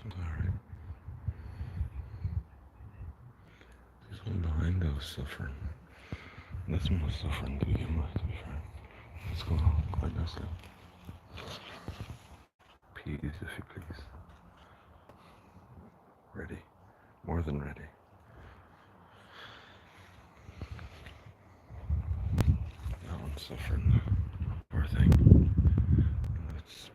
one's alright. This one behind there was suffering. This one was suffering to begin with, to be fair. It's going on quite nicely. Peas, if you please. Ready. More than ready. That one's suffering. Poor thing. It's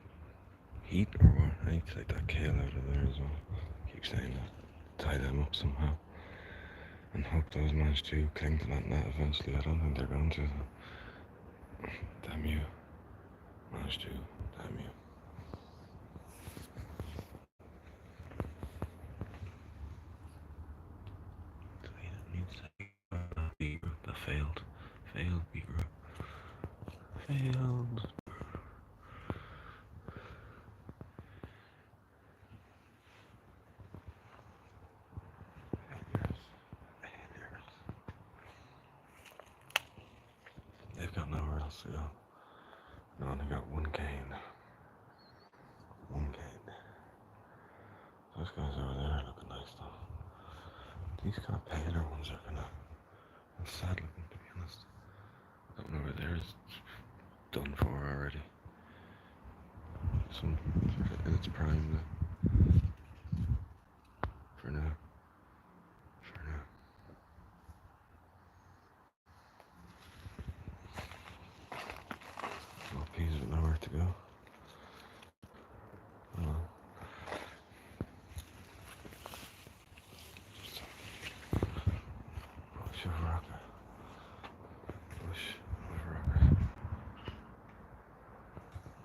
heat or what? I need to take that kale out of there as well. Keep saying that. Tie them up somehow. And hope those manage to cling to that net eventually. I don't think they're going to. Damn you. Managed to. Damn you. That failed. Failed beetroot. Failed. They've got nowhere else to go. They only got one cane. One cane. Those guys over there are looking nice though. These kind of paler ones are kind of sad looking, to be honest. That one over there is done for already. Some in its prime for now. For now. More peas with nowhere to go. Oh. Bush of rocker. Bush of rocker.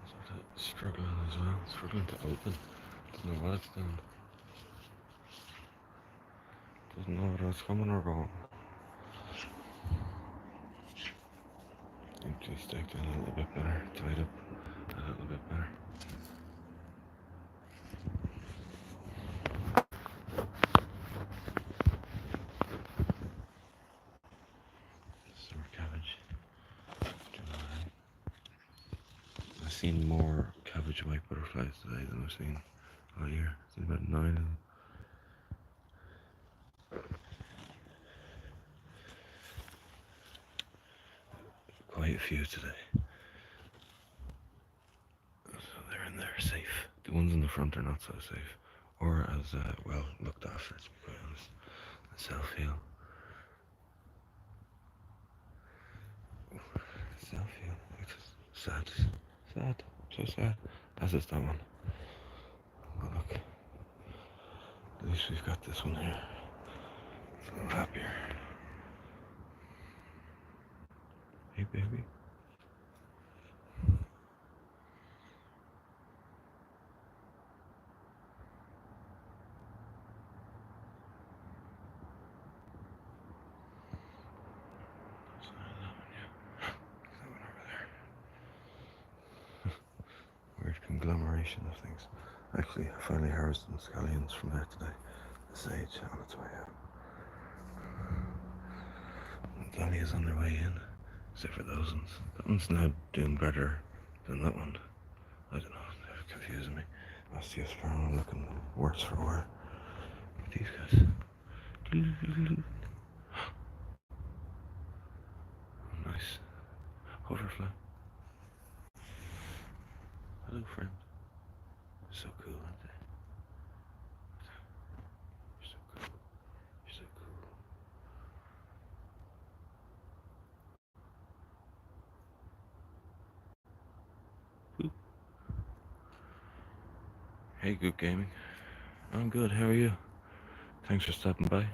Sort of struggling as well. Struggling to open. Doesn't know what it's doing. Doesn't know whether it's coming or going. Need to stake down a little bit better. Tied up a little bit better. Summer cabbage. I've seen more cabbage white butterflies today than I've seen all year. I've seen about 9 of them. Quite a few today. So they're in there safe. The ones in the front are not so safe. Or as well looked after, to be quite honest. The self-heal. Self-heal. It's sad. Sad. So sad. As is that one. But look. At least we've got this one here. It's a little happier. Hey baby. Conglomeration of things. Actually, I finally harvested some scallions from there today. The sage on its way out. The dahlias on their way in, except for those ones. That one's now doing better than that one. I don't know, they're confusing me. Osteosperm looking worse for wear. These guys. Nice. Hoverfly. Hello, friend. You're so cool, aren't they? You're so cool. You're so cool. Boop. Hey, Good Gaming. I'm good, how are you? Thanks for stopping by.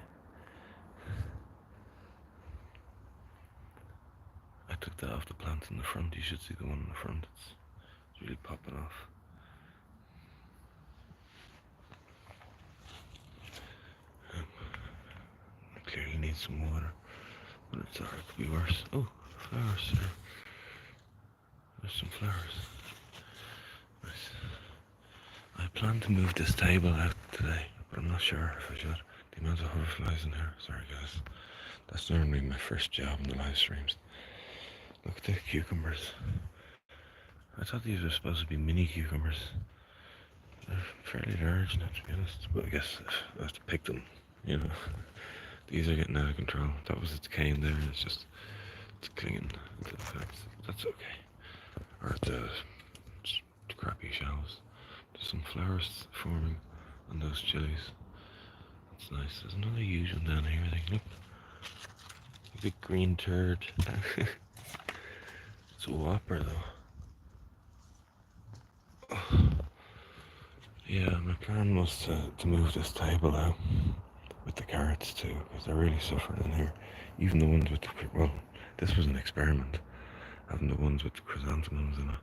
I took that off the plant in the front. You should see the one in the front. It's really popping off. I clearly need some water, but it's alright, it could be worse. Oh, flowers, sir. There's some flowers. Nice. I plan to move this table out today, but I'm not sure if I should. The amount of hoverflies in here. Sorry, guys. That's normally my first job in the live streams. Look at the cucumbers. I thought these were supposed to be mini cucumbers. They're fairly large now, to be honest, but I guess I have to pick them, you know. These are getting out of control. That was its cane there, it's clinging to the fact. That's okay. Or the crappy shells. There's some flowers forming on those chilies. That's nice. There's another huge one down here, I think. Look. A big green turd. It's a whopper, though. Oh. Yeah, my plan was to move this table out with the carrots too, because they're really suffering in here. Even the ones with the, well, this was an experiment, having the ones with the chrysanthemums in it.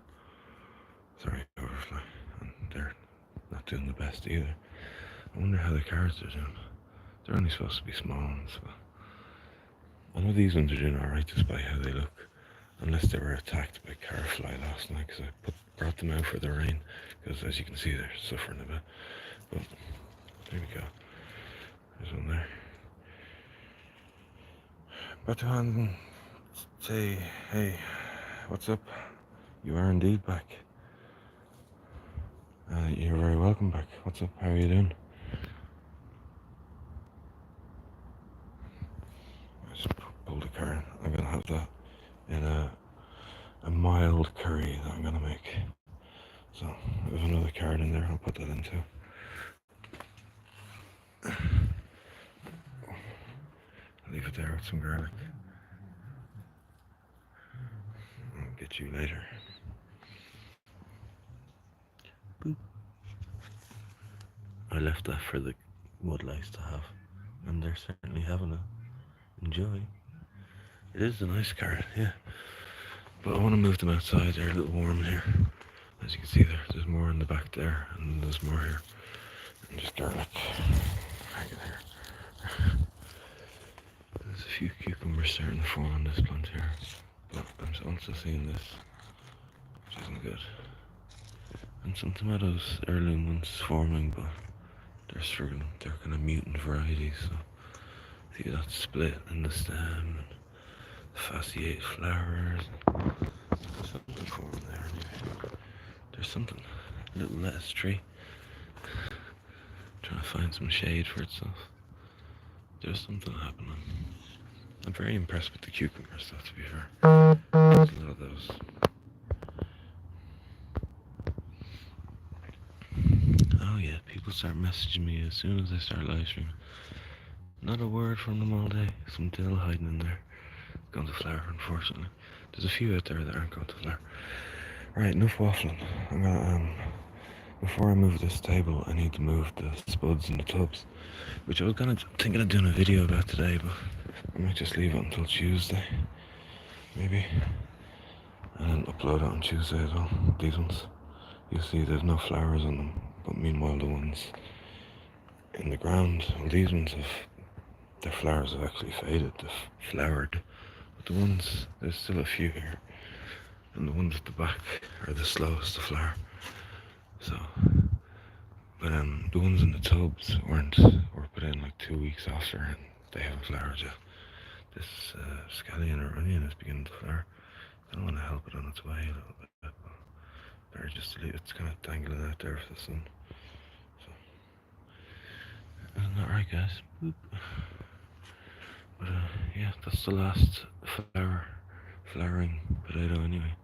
Sorry, overfly. And they're not doing the best either. I wonder how the carrots are doing. They're only supposed to be small ones, but I know these ones are doing alright just by how they look. Unless they were attacked by carfly last night, because I brought them out for the rain. Because as you can see, they're suffering a bit. But there we go. There's one there. Batuhan, say, hey, what's up? You are indeed back. You're very welcome back. What's up? How are you doing? I just pulled a curry. I'm gonna have that in a mild curry that I'm gonna make. So there's another carrot in there. I'll put that in too. I'll leave it there with some garlic. I'll get you later. Boop. I left that for the woodlice to have, and they're certainly having it. Enjoy. It is a nice carrot, yeah. But I want to move them outside. They're a little warm in here. As you can see there's more in the back there, and there's more here. And just garlic. Hang it here. There's a few cucumbers starting to form on this plant here. But I'm also seeing this, which isn't good. And some tomatoes, heirloom ones forming, but they're struggling. They're kind of mutant varieties, so see that split in the stem, and the fasciate flowers. There's something forming there anyway. There's something. A little lettuce tree. Trying to find some shade for itself. There's something happening. I'm very impressed with the cucumbers, though, to be fair. There's a lot of those. Oh yeah, people start messaging me as soon as I start live streaming. Not a word from them all day. Some dill hiding in there. Going to flower, unfortunately. There's a few out there that aren't going to flower. Right, enough waffling. I'm gonna, before I move this table, I need to move the spuds in the tubs, which I was thinking of doing a video about today, but I might just leave it until Tuesday, maybe, and then upload it on Tuesday as well. These ones, you see there's no flowers on them, but meanwhile the ones in the ground, well, these ones their flowers have actually faded, they've flowered, but the ones, there's still a few here, and the ones at the back are the slowest to flower. So, but the ones in the tubs were put in like 2 weeks after, and they haven't flowered yet. This scallion or onion is beginning to flower. I don't want to help it on its way a little bit, but better just to leave it's kind of dangling out there for the sun. So, isn't that right, guys? Boop. But yeah, that's the last flowering potato anyway.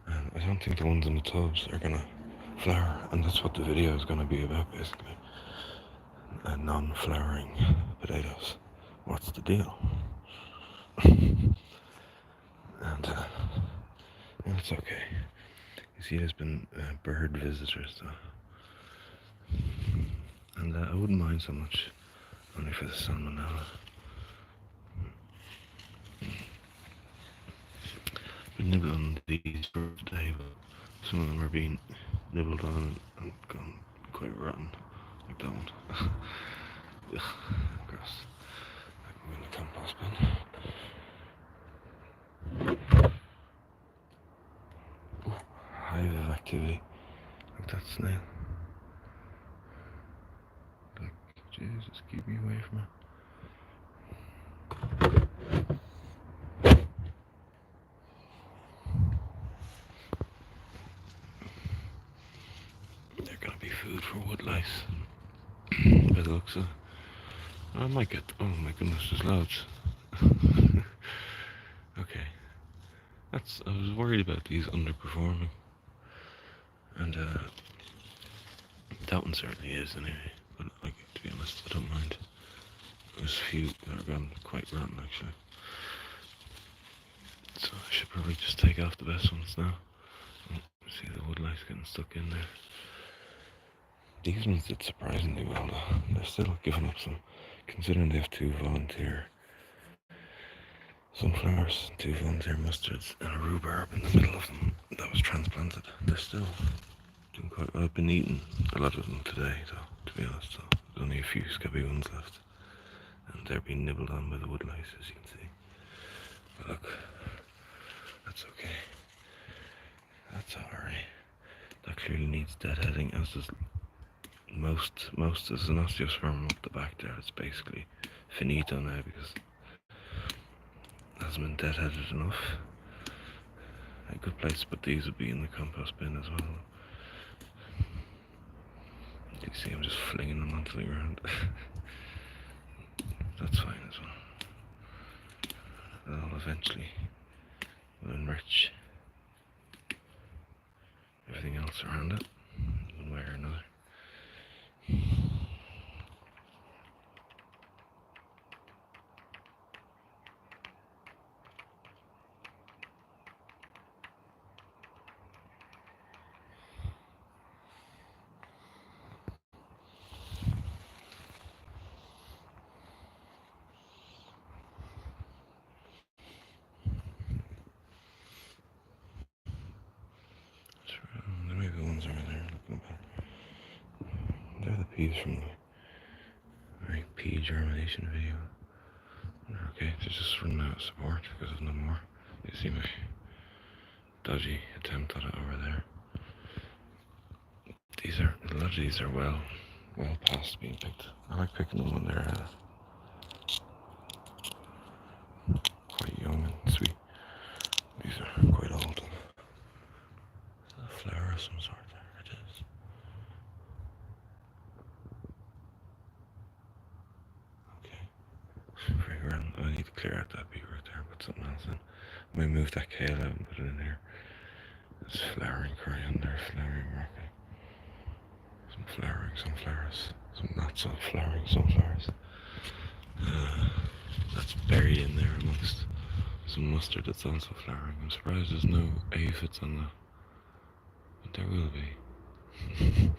I don't think the ones in the tubs are gonna flower, and that's what the video is gonna be about, basically. Non-flowering potatoes. What's the deal? And it's okay. You see, there's been bird visitors though, and I wouldn't mind so much, only for the salmonella. Been nibbling on these for today, but some of them are being nibbled on and gone quite rotten, like that one. Ugh, gross. I'm in the compost bin. Ooh, hive of activity. Like that snail. Like, Jesus, keep me away from it. There lice. By the looks of it. I might get. Oh my goodness, there's loads. Okay. I was worried about these underperforming. And that one certainly is anyway. But like, to be honest, I don't mind. There's a few that are gone quite rotten actually. So I should probably just take off the best ones now. See the wood lice getting stuck in there. These ones did surprisingly well though. They're still giving up some, considering they have 2 volunteer sunflowers, 2 volunteer mustards, and a rhubarb in the middle of them that was transplanted. They're still doing quite well. I've been eating a lot of them today though, to be honest. So there's only a few scabby ones left. And they're being nibbled on by the wood lice, as you can see. But look, that's okay. That's alright. That clearly needs deadheading, as does most as an osteospermum up the back there. It's basically finito now because it hasn't been deadheaded enough. A good place to put these would be in the compost bin as well. You can see I'm just flinging them onto the ground. That's fine as well. That'll eventually will enrich everything else around it, one way or another. There may be ones over there looking back. They're the peas from the pea germination video. Okay, they're just running out of support because of no more. You see my dodgy attempt at it over there. A lot of these are well past being picked. I like picking them when they're quite young and sweet. These are quite old. Is that a flower of some sort? There it is. Okay. Very grand. I need to clear out that beet right there, put something else in. I might move that kale out and put it in here. There's flowering coriander, flowering rocket. Some flowering sunflowers. Some not so flowering sunflowers. That's buried in there amongst some mustard that's also flowering. I'm surprised there's no aphids on that. But there will be.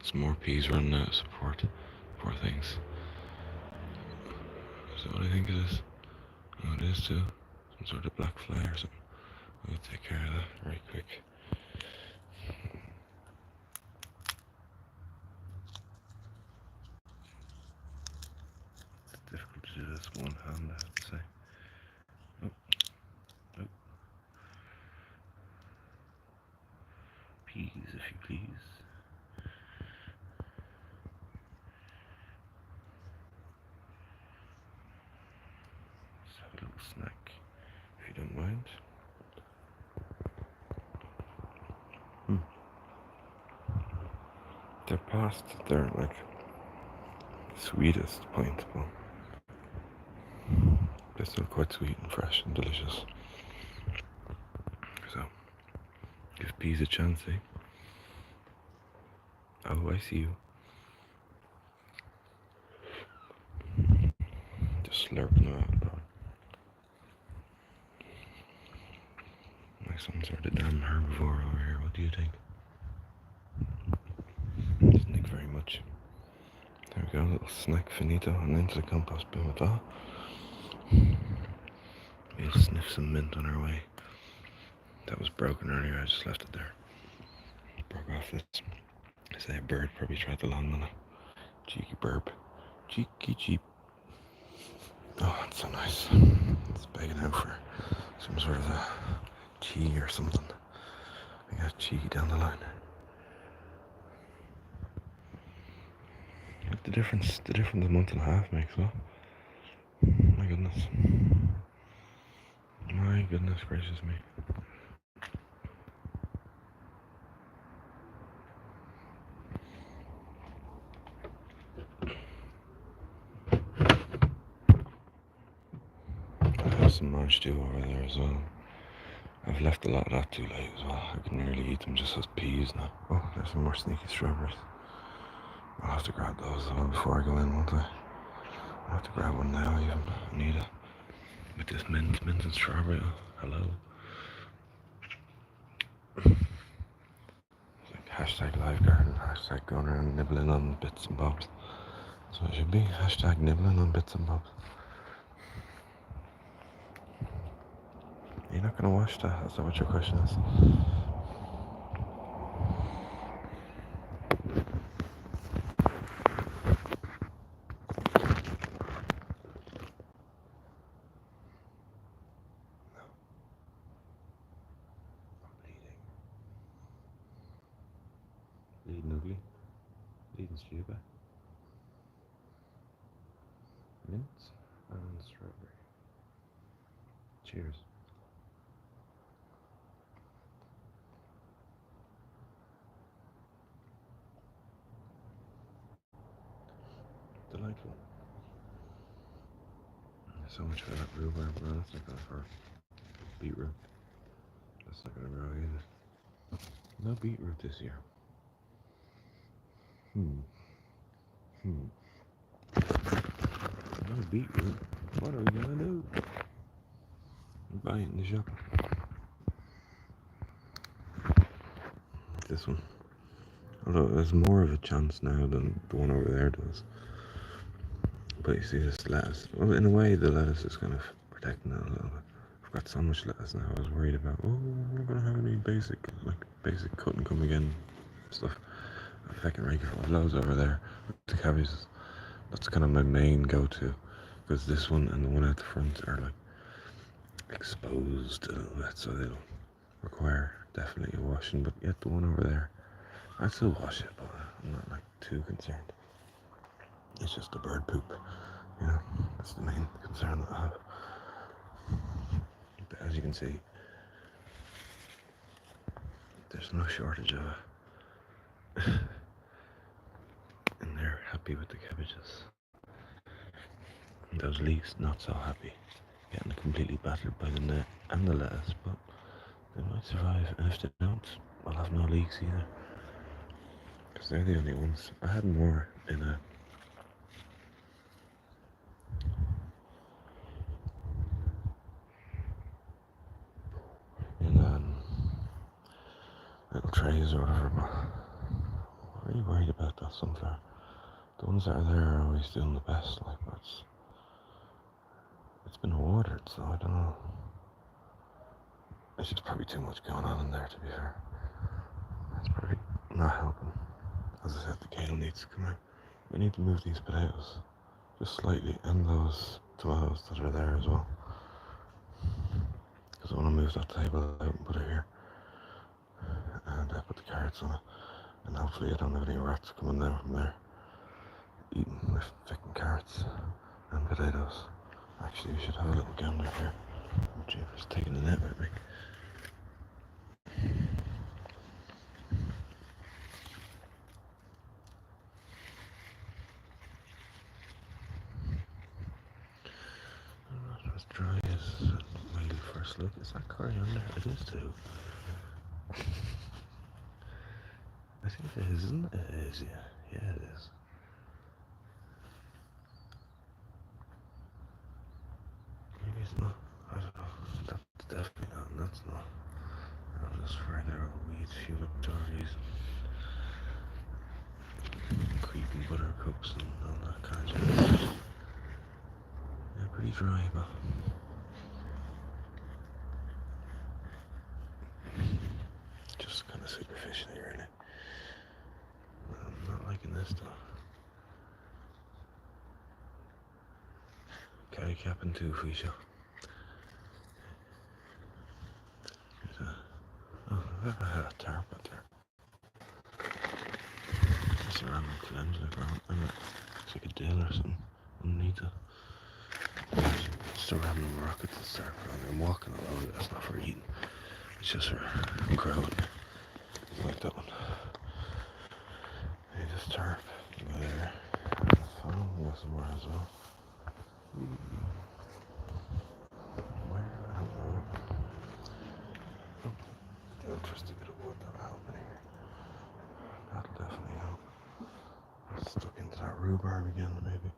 Some more peas running out of support. Poor things. Is that what I think it is? Oh, it is too. Some sort of black fly or something. I'll take care of that very quick. It's difficult to do this one hand, I have to say. Oh. Peas, if you please. Let's have a little snack, if you don't mind. They're past their like sweetest point, but they're still quite sweet and fresh and delicious. So, give peas a chance, eh? Oh, I see you. Just slurping them out, bro. Like some sort of damn herbivore over here. What do you think? Doesn't think very much. There we go, a little snack finito, and into the compost bin with that. We'll sniff some mint on our way. That was broken earlier, I just left it there. Broke off this. I say a bird probably tried to land on it. Cheeky burp. Cheeky cheap. Oh, that's so nice. It's begging out for some sort of a tea or something. We got cheeky down the line. Look the difference a month and a half makes, well. My goodness. My goodness gracious me. some mash stew over there as well. I've left a lot of that too late as well. I can nearly eat them just as peas now. Oh, there's some more sneaky strawberries. I'll have to grab those as well before I go in, won't I? I'll have to grab one now even. I need it. With this mint and strawberry. Oh, hello. It's like hashtag livegardening, hashtag going around nibbling on bits and bobs. So it should be hashtag nibbling on bits and bobs. You're not going to wash that? Is that what your question is? Bleeding ugly. Bleeding stupid. Mint and strawberry. Cheers. Delightful. So much for that rhubarb. No, that's not going for beetroot. That's not going to grow either. No beetroot this year. No beetroot. What are we gonna do? Buy it in the shop. This one. Although there's more of a chance now than the one over there does. But you see this lettuce. Well, in a way, the lettuce is kind of protecting it a little bit. I've got so much lettuce now. I was worried about. Oh, we're not gonna have any basic cut and come again stuff. If I can rake it for loads over there. The cabbages. That's kind of my main go-to, because this one and the one out the front are like exposed a little bit, so they'll require definitely a washing. But yet the one over there, I still wash it, but I'm not like too concerned. It's just the bird poop, you know. That's the main concern that I have. But as you can see, there's no shortage of it. And they're happy with the cabbages. And those leeks not so happy, getting completely battered by the net and the lettuce, but they might survive. And if they don't, I'll have no leeks either, because they're the only ones. I had more in a little trays or whatever, but I'm really worried about that sunflower. The ones that are there are always doing the best, like, but it's been watered, so I don't know. It's just probably too much going on in there, to be fair. It's probably not helping. As I said, the kale needs to come out. We need to move these potatoes just slightly, and those tomatoes that are there as well, because I want to move that table out and put it here, and put the carrots on it, and hopefully I don't have any rats coming down from there eating my fucking carrots and potatoes. Actually, we should have a little gander here. Jeepers, taking the net with me. Not as dry as my first look. Is that coriander? It is too. I think it is, isn't it? It is, yeah. Yeah, it is. Maybe it's not. I don't know. That's definitely not, and that's not. I'll just further weeds, fumitories, creeping buttercups, and all that kind of stuff. They're pretty dry, but just kind of superficially, really. I'm not liking this though. Carry cap and two free show. Oh, I've ever had a tarp out there. It's a random calendula growing. I don't know, it's like a dill or something underneath it. Just a random rocket to start from. I'm walking along it. That's not for eating. It's just for growing. Like that one. You just tarp. Go there. Oh, we got some more as well. rhubarb again, maybe.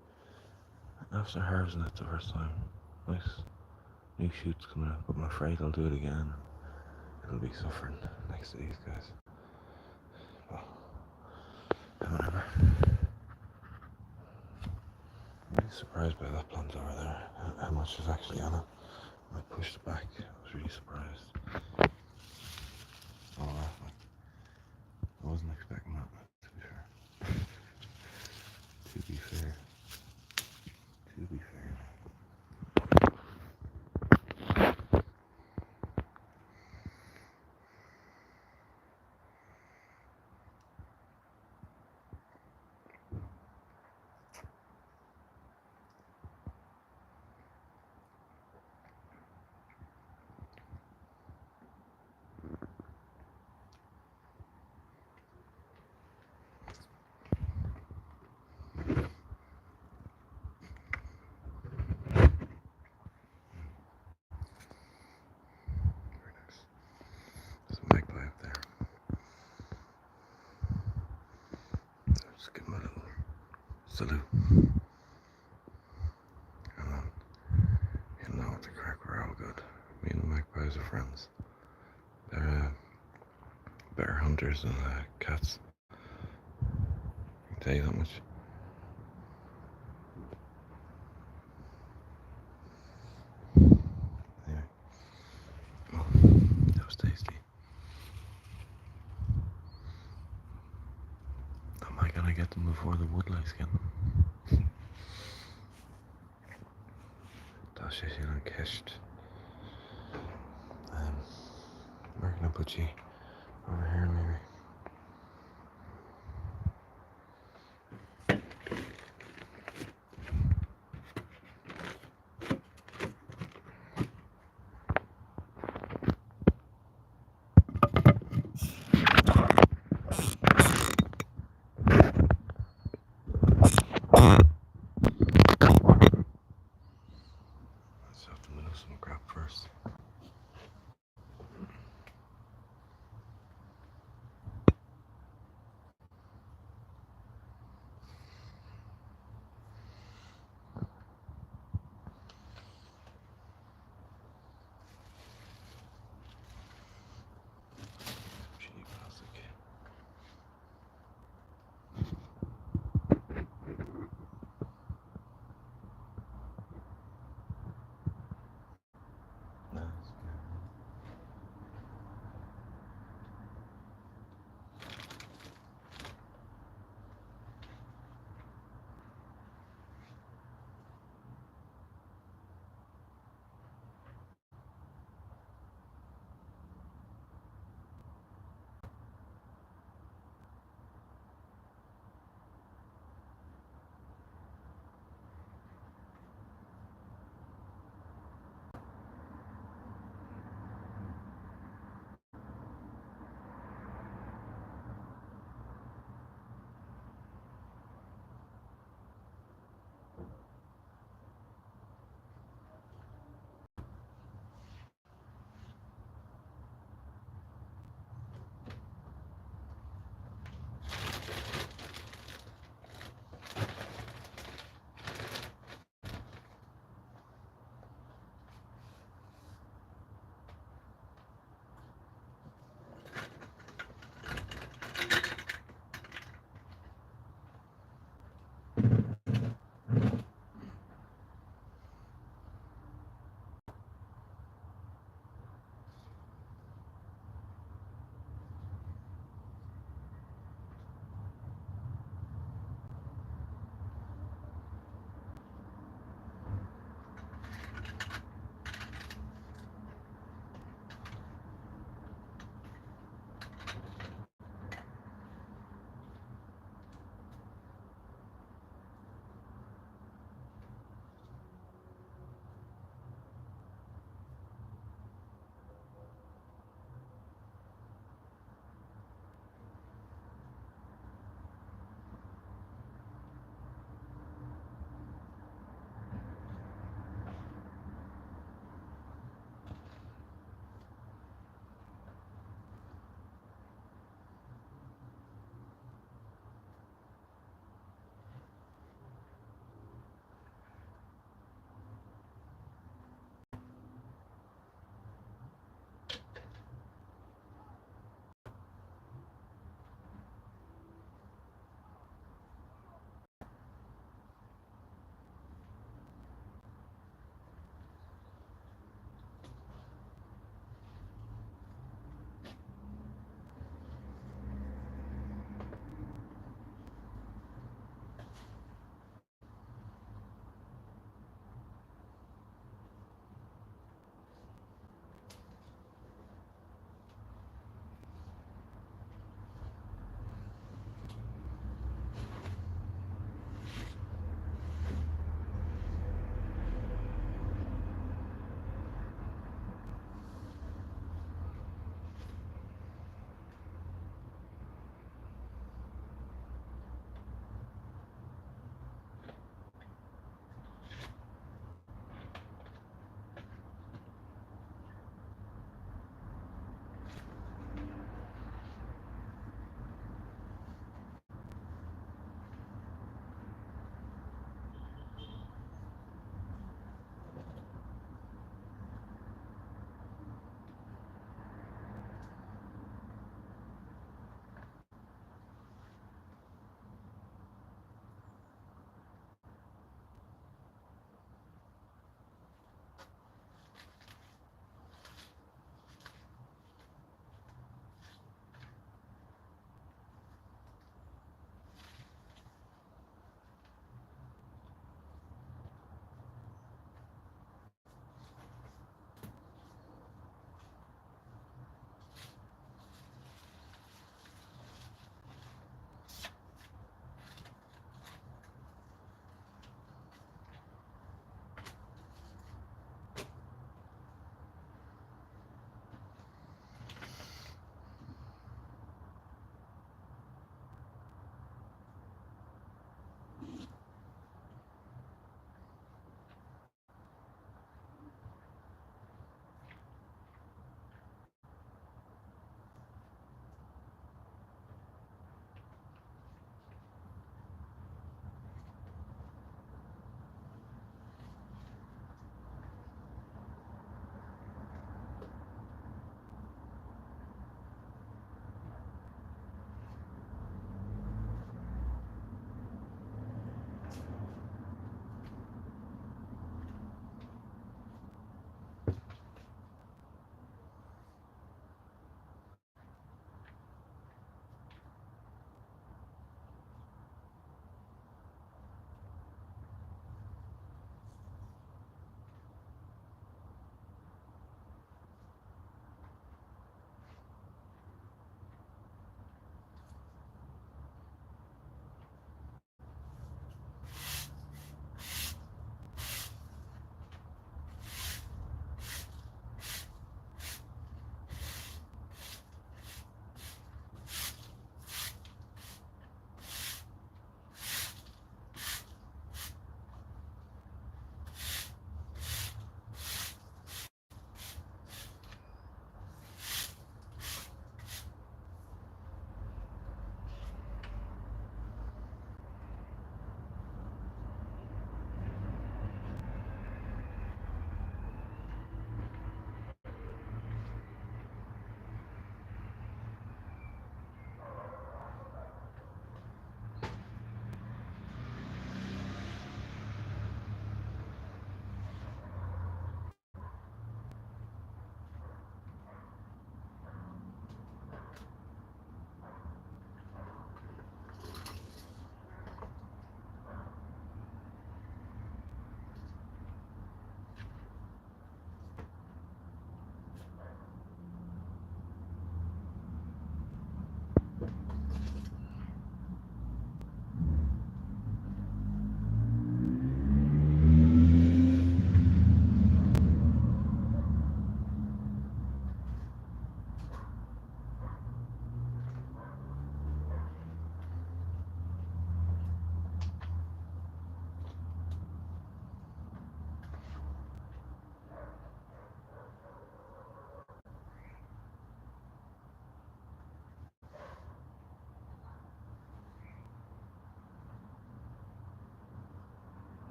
After harvesting it the first time, nice new shoots coming out, but I'm afraid I'll do it again. It'll be suffering next to these guys. Well, whatever. I'm really surprised by that plant over there, how much is actually on it. I pushed it back, I was really surprised. Oh, I wasn't expecting that, to be fair. To be fair. To be fair. Very nice. There's a magpie up there. Just give him a little salute. And then he'll know what the crack, we're all good. Me and the magpies are friends. They're better hunters than cats. I can tell you that much. Anyway. Oh, that was tasty. Am I gonna get them before the woodlice get them? Tá sé sin an ceist. Where can I put you? Over here maybe. Let's have to move some crap first.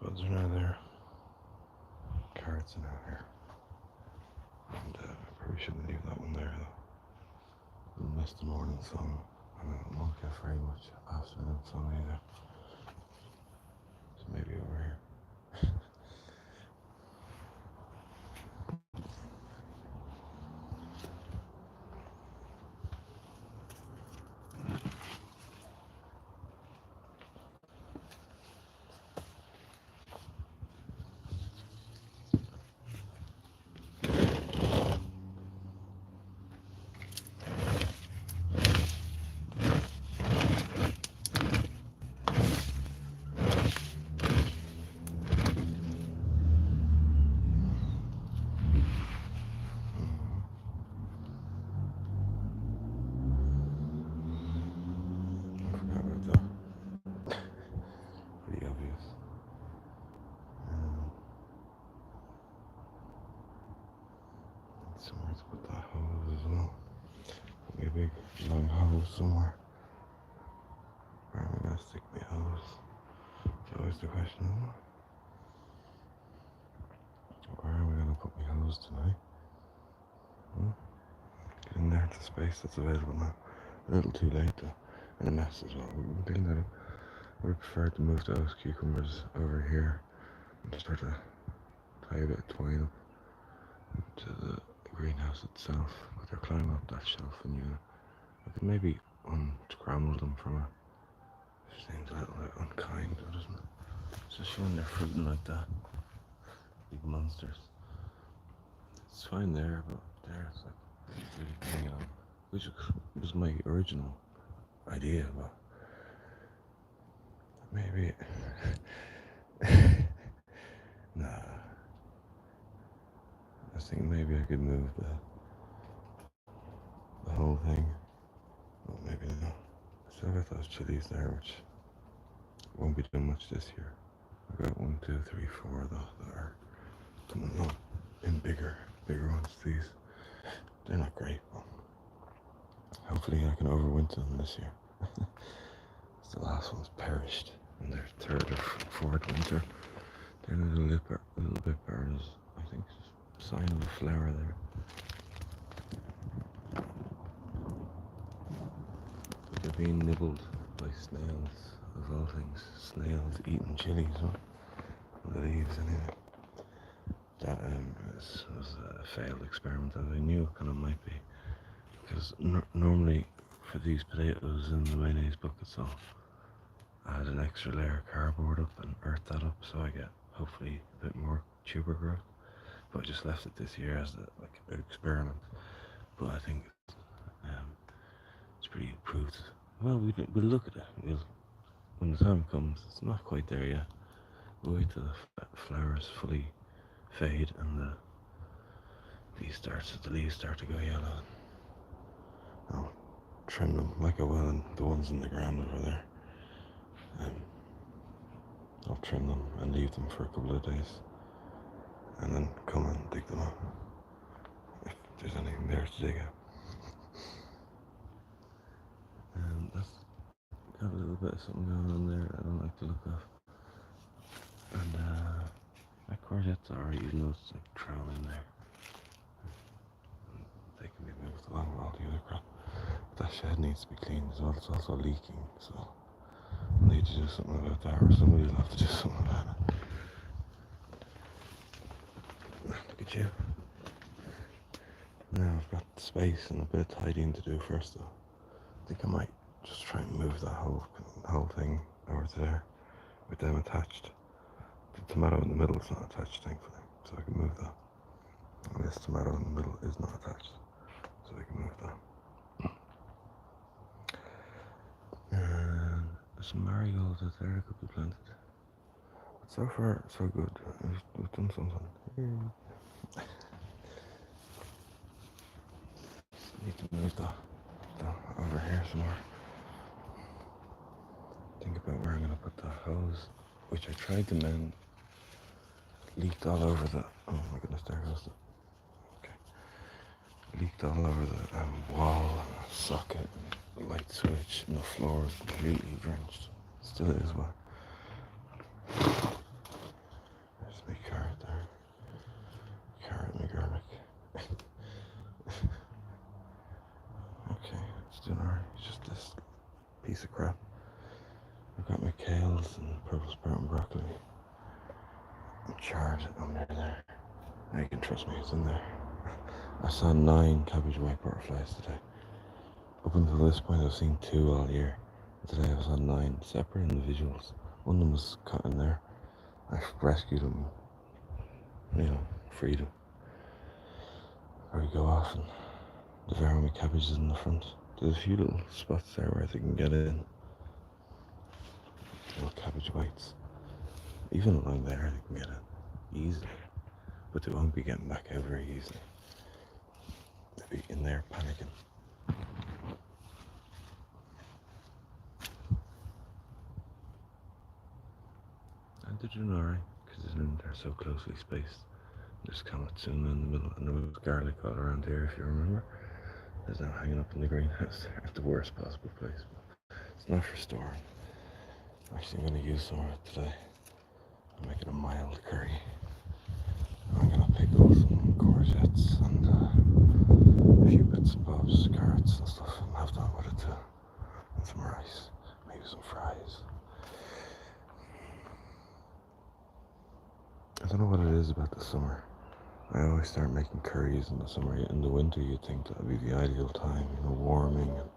Buds are now there. Carrots are now here. And I probably shouldn't leave that one there though. We'll miss the morning sun, and it won't get very much afternoon sun either. So maybe over here. Pretty obvious. Somewhere to put that hose as well. Maybe a big long hose somewhere. Where am I going to stick my hose? It's always the question, isn't it? Where am I going to put my hose tonight? Get in there to space that's available now. A little too late though. And a mess as well. We can clean that up. I would prefer to move those cucumbers over here and start to tie a bit of twine up to the greenhouse itself. But they're climbing up that shelf, and I could maybe unscramble them from it. It seems a little bit unkind, doesn't it? Especially when they're fruiting like that. Big monsters. It's fine there, but there it's like really clinging on. Which was my original idea, but maybe nah. I was thinking maybe I could move the whole thing. Well, maybe not. I still got those chilies there, which won't be doing much this year. I've got 1, 2, 3, 4 though that are coming up in bigger ones. These, they're not great, but hopefully I can overwinter them this year. The last one's perished in their third or fourth winter. They're a little bit burned, I think. Sign of a flower there. They're being nibbled by snails, of all things. Snails eating chilies, huh? The leaves, anyway. That was a failed experiment, as I knew it kind of might be. Because normally for these potatoes in the mayonnaise buckets, I'll add an extra layer of cardboard up and earth that up, so I get hopefully a bit more tuber growth. But I just left it this year as an experiment. But I think it's pretty improved. Well, we'll look at it. When the time comes, it's not quite there yet. We'll wait till the flowers fully fade and the leaves start to go yellow. I'll trim them like I will in the ones in the ground over there. I'll trim them and leave them for a couple of days, and then come and dig them up if there's anything there to dig up. That's got a little bit of something going on there I don't like to look at. And my courgettes are alright, even though it's like thrown in there. They can be moved along with all the other crap. But that shed needs to be cleaned as well. It's also leaking, so I need to do something about that, or somebody will have to do something about it. Look at you. Now I've got space and a bit of tidying to do first though. I think I might just try and move that whole thing over to there with them attached. The tomato in the middle is not attached, thankfully, so I can move that. And this tomato in the middle is not attached, so I can move that. And some marigolds out there could be planted. But so far, so good. We've done something. Need to move that over here somewhere. Think about where I'm going to put the hose, which I tried to mend. Leaked all over the. Oh my goodness, there goes the. Okay. Leaked all over the wall, and the socket, and the light switch, and the floor is completely drenched. Still is wet. crap. I've got my kales and purple sprout and broccoli and chard under there. Now you can trust me, it's in there. I saw 9 cabbage white butterflies today. Up until this point I've seen 2 all year. Today I saw 9 separate individuals. One of them was caught in there. I rescued him, freed him. Or we go off and devour my cabbages in the front. There's a few little spots there where they can get in. Little cabbage whites. Even along there they can get in easily. But they won't be getting back out very easily. They'll be in there panicking. And they're doing alright, because they're so closely spaced. There's kamatsu in the middle, and there was garlic all around here, if you remember. There's now hanging up in the greenhouse there at the worst possible place. But it's not for storing. Actually, I'm going to use some of it today. I'm making a mild curry. I'm going to pickle some courgettes and a few bits and bobs, carrots and stuff, and have that with it too. And some rice, maybe some fries. I don't know what it is about the summer. I always start making curries in the summer. In the winter you'd think that would be the ideal time, warming. And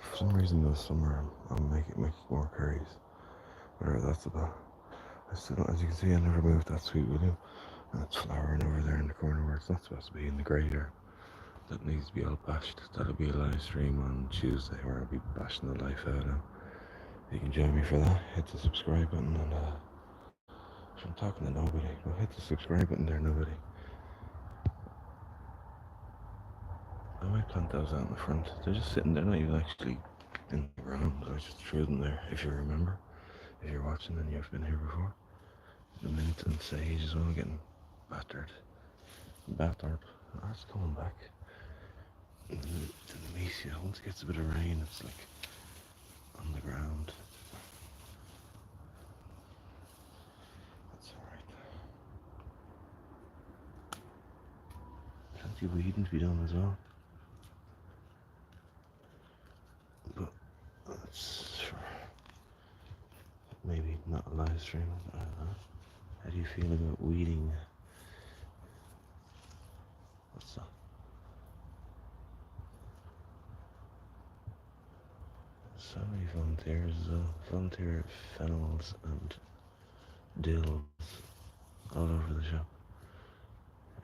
for some reason in the summer I'm making more curries. Whatever that's about. I still don't, as you can see, I never moved that sweet william. And it's flowering over there in the corner where it's not supposed to be, in the grater. That needs to be all bashed. That'll be a live stream on Tuesday where I'll be bashing the life out of them. You can join me for that. Hit the subscribe button and I'm talking to nobody. Well, hit the subscribe button there, nobody. I might plant those out in the front. They're just sitting there, not even actually in the ground. I just threw them there, if you remember. If you're watching and you've been here before. The mint and sage as well, getting battered. That's coming back. And the Denesia, once it gets a bit of rain, it's like on the ground. That's alright. Plenty of weeding to be done as well. But that's for maybe not a live stream, I don't know. How do you feel about weeding? What's that? So many volunteers as well. Volunteer fennels and dills all over the shop.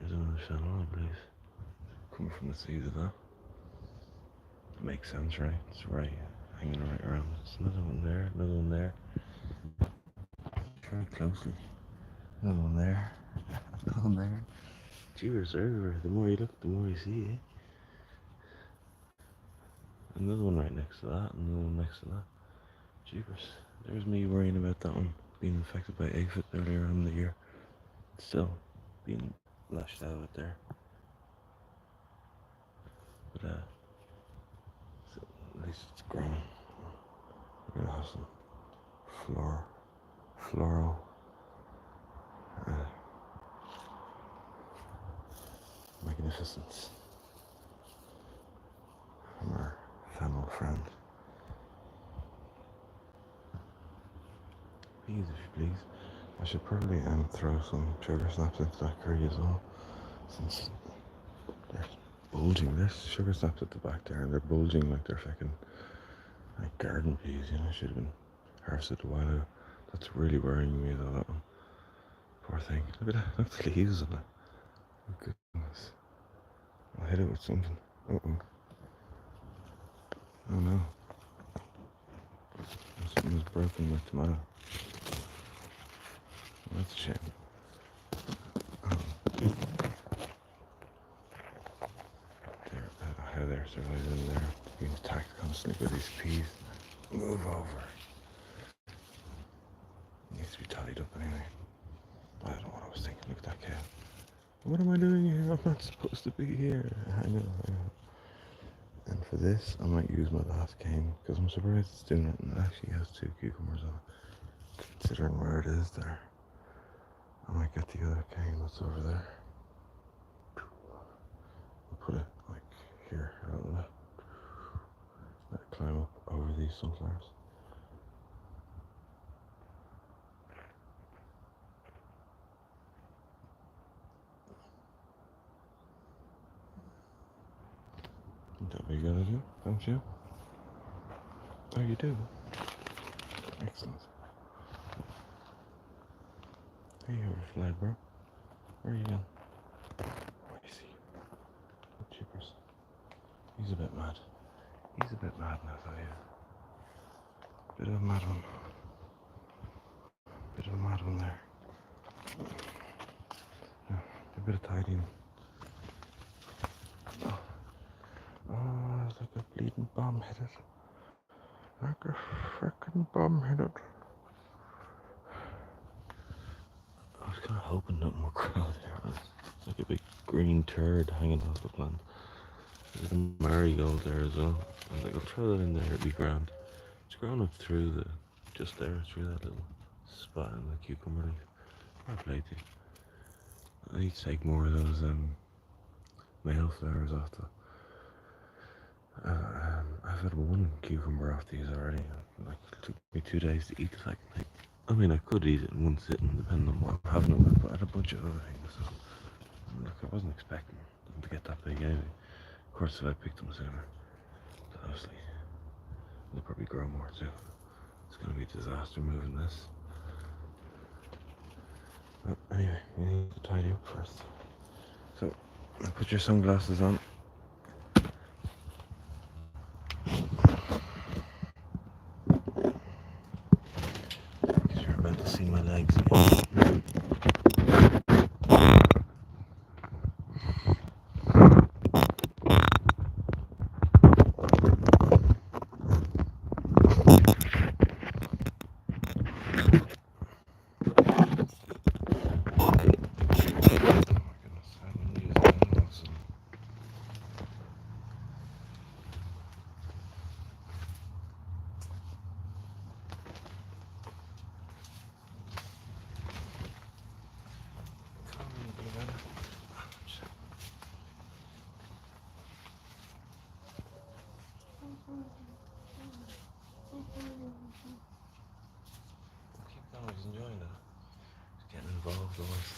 There's another fennel, I believe. Coming from the seeds of that. Makes sense, right? It's right, hanging right around. There's another one there, another one there. Very closely. Another one there. Another one there. Jeepers, they're everywhere. The more you look, the more you see, eh? Another one right next to that, and another one next to that. Jeepers. There's me worrying about that one being infected by aphid earlier on in the year. It's still being lashed out there. But so at least it's growing. We're gonna have some floral magnificence from our fennel friend. Please, if you please. I should probably throw some sugar snaps into that curry as well, since they're bulging. There's sugar snaps at the back there, and they're bulging like they're fucking like garden peas. Should have been harvested a while ago. That's really worrying me though, that one. Poor thing. Look at that. Look at the leaves on it. Oh goodness. I'll hit it with something. Uh-oh. Oh no. Something was broken with tomato. That's a shame. How they're surviving there. Being attacked constantly by these peas. Move over. Needs to be tidied up anyway. I don't know what I was thinking. Look at that cow. What am I doing here? I'm not supposed to be here. I know. And for this, I might use my last cane, because I'm surprised it's doing it, and it actually has 2 cucumbers on it. Considering where it is there. I might get the other cane that's over there. I'll put it like here, let it climb up over these these sunflowers. That'd be a good idea, don't you? Oh, you do? Excellent. Hey, you're a flag, bro. Where are you going? Where is he? Oh, jeepers. He's a bit mad. He's a bit mad now, so yeah. Bit of a mad one. Bit of a mad one there. Yeah, a bit of tidying. Oh, it's like a bleeding bomb headed. Like a frickin' bomb headed. I was kind of hoping nothing would grow there. It's like a big green turd hanging off the plant. There's a marigold there as well. I was like, I'll throw that in there, it'd be grand. It's grown up through just there, through that little spot in the cucumber leaf. Fair play to you. I need to take more of those male flowers off the. I've had one cucumber off these already. Like, it took me 2 days to eat the second thing. I mean, I could eat it in one sitting, depending on what I'm having it with, but I had a bunch of other things, so look, I wasn't expecting them to get that big anyway. Of course, if I picked them sooner, so obviously, they'll probably grow more too. It's going to be a disaster moving this. But anyway, we need to tidy up first. So, put your sunglasses on. Because you're about to see my legs again. I was enjoying it. Just getting involved always.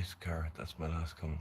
Nice carrot, that's my last comment.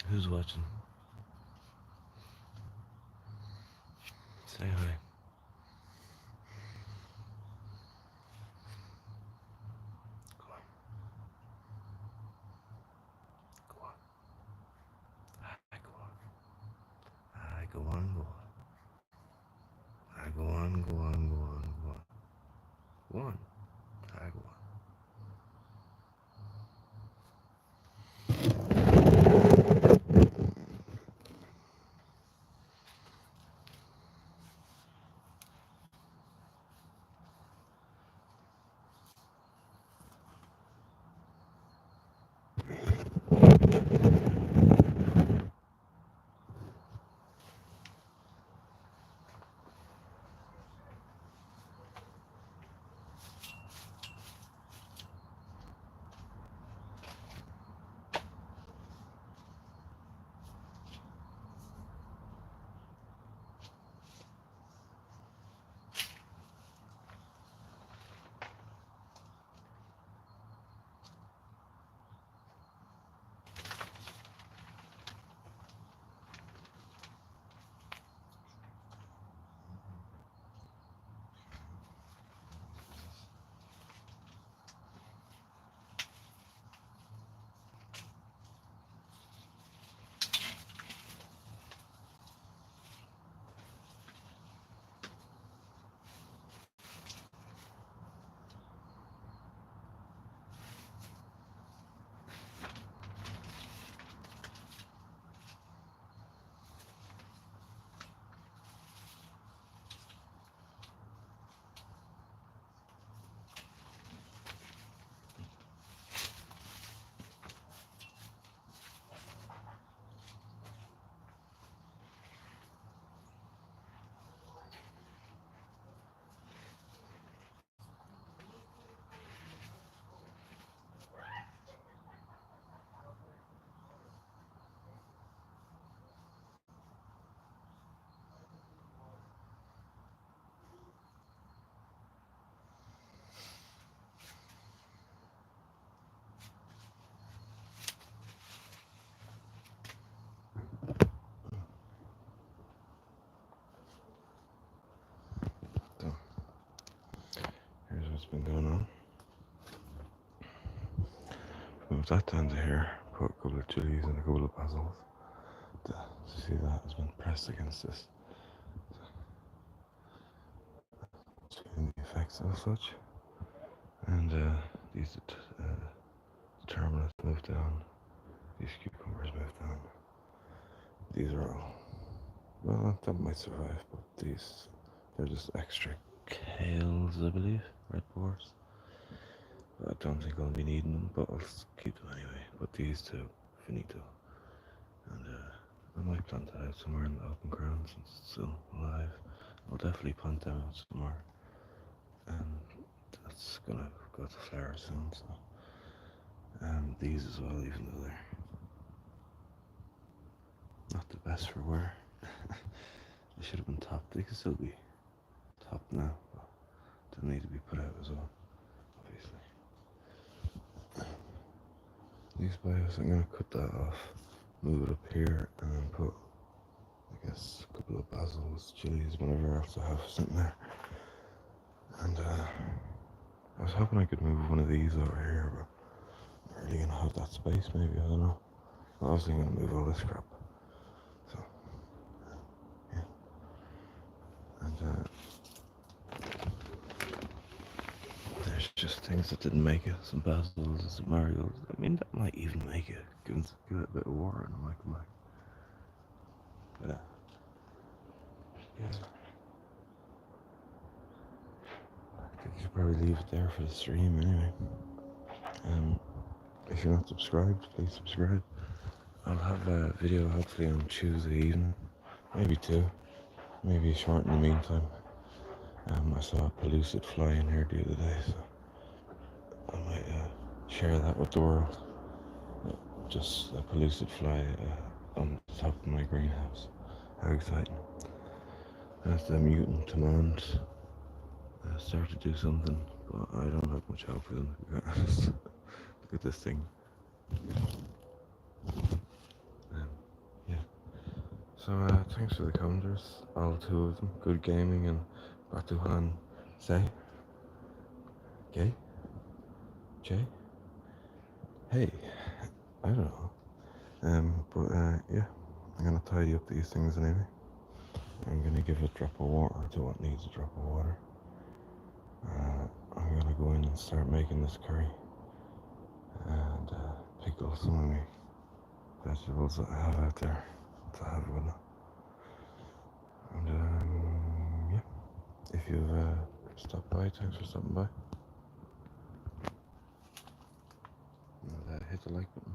Who's watching? Say hi. Go on. Go on. I go on. I go on, go on. I go on, go on, go on, go on. Go on. I go on. So, here's what's been going on. Moved that down to here, put a couple of chilies and a couple of basils. See that has been pressed against this. So, getting the effects of such. And these terminals moved down. These cucumbers moved down. These are all, well, that might survive, but they're just extra kales, I believe, red boars. I don't think I'll be needing them, but I'll keep them anyway. But these two, finito. And I might plant that out somewhere in the open ground since it's still alive. I'll definitely plant them out somewhere. And that's gonna go to flower soon, so. And these as well, even though they're not the best for wear. They should have been topped. They could still be topped now, but they need to be put out as well, obviously. These bios, I'm going to cut that off, move it up here, and then put, I guess, a couple of basils, chilies, whatever else I have sitting there. And I was hoping I could move one of these over here, but I'm not really going to have that space, maybe, I don't know. Well, obviously I'm going to move all this crap. So, yeah. And there's just things that didn't make it. Some basils and some marigolds. I mean, that might even make it. Give it a bit of water and it might come back. But yeah. I think you should probably leave it there for the stream anyway. If you're not subscribed, please subscribe. I'll have a video hopefully on Tuesday evening. Maybe two. Maybe a short in the meantime. I saw a pellucid fly in here the other day, so I might share that with the world. Just a pellucid fly on the top of my greenhouse. How exciting. As the mutant demands start to do something, but I don't have much hope for them, to be honest. Look at this thing. So thanks for the commenters, all two of them. Good gaming and Batuhan say. Gay? Jay? Hey, I don't know. But yeah, I'm gonna tidy up these things anyway. I'm gonna give a drop of water to what needs a drop of water. I'm gonna go in and start making this curry and pickle some of my vegetables that I have out there to have with it. And yeah, if you've stopped by, thanks for stopping by. And, hit the like button,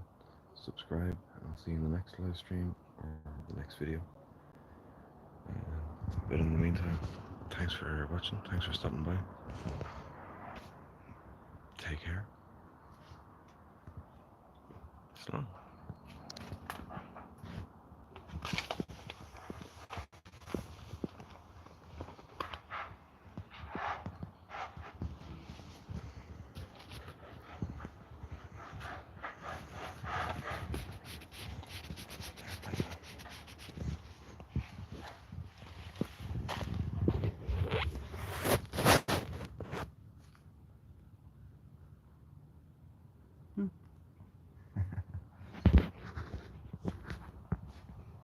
subscribe, and I'll see you in the next live stream or the next video. But in the meantime, thanks for watching, thanks for stopping by. Take care. So long.